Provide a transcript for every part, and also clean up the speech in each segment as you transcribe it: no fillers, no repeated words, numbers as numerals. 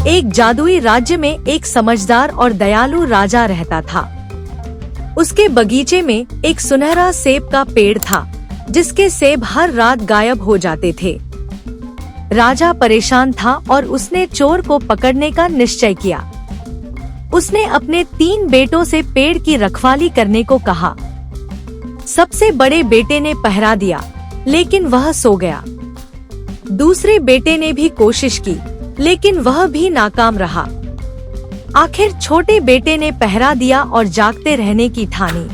एक जादुई राज्य में एक समझदार और दयालु राजा रहता था। उसके बगीचे में एक सुनहरा सेब का पेड़ था, जिसके सेब हर रात गायब हो जाते थे। राजा परेशान था और उसने चोर को पकड़ने का निश्चय किया। उसने अपने 3 बेटों से पेड़ की रखवाली करने को कहा। सबसे बड़े बेटे ने पहरा दिया, लेकिन वह सो गया। दूसरे बेटे ने भी कोशिश की, लेकिन वह भी नाकाम रहा। आखिर छोटे बेटे ने पहरा दिया और जागते रहने की ठानी।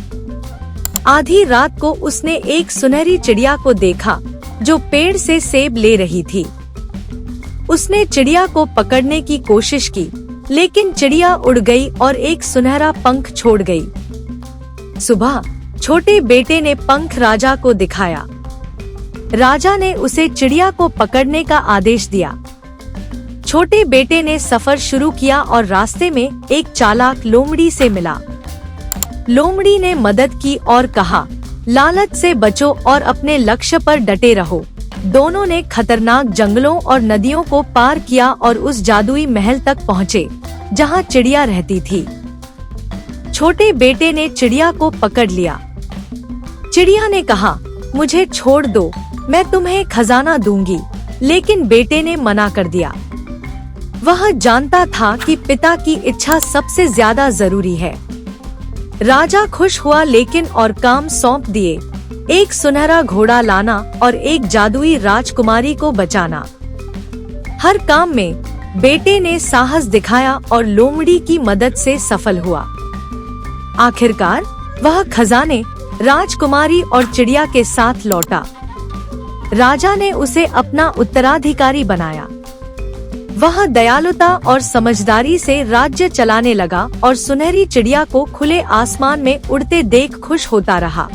आधी रात को उसने एक सुनहरी चिड़िया को देखा, जो पेड़ से सेब ले रही थी। उसने चिड़िया को पकड़ने की कोशिश की, लेकिन चिड़िया उड़ गई और एक सुनहरा पंख छोड़ गई। सुबह छोटे बेटे ने पंख राजा को दिखाया। राजा ने उसे चिड़िया को पकड़ने का आदेश दिया। छोटे बेटे ने सफर शुरू किया और रास्ते में एक चालाक लोमड़ी से मिला। लोमड़ी ने मदद की और कहा, लालच से बचो और अपने लक्ष्य पर डटे रहो। दोनों ने खतरनाक जंगलों और नदियों को पार किया और उस जादुई महल तक पहुँचे, जहाँ चिड़िया रहती थी। छोटे बेटे ने चिड़िया को पकड़ लिया। चिड़िया ने कहा, मुझे छोड़ दो, मैं तुम्हें खजाना दूंगी। लेकिन बेटे ने मना कर दिया। वह जानता था कि पिता की इच्छा सबसे ज्यादा जरूरी है। राजा खुश हुआ, लेकिन और काम सौंप दिए। एक सुनहरा घोड़ा लाना और एक जादुई राजकुमारी को बचाना। हर काम में बेटे ने साहस दिखाया और लोमड़ी की मदद से सफल हुआ। आखिरकार वह खजाने, राजकुमारी और चिड़िया के साथ लौटा। राजा ने उसे अपना उत्तराधिकारी बनाया। वह दयालुता और समझदारी से राज्य चलाने लगा और सुनहरी चिड़िया को खुले आसमान में उड़ते देख खुश होता रहा।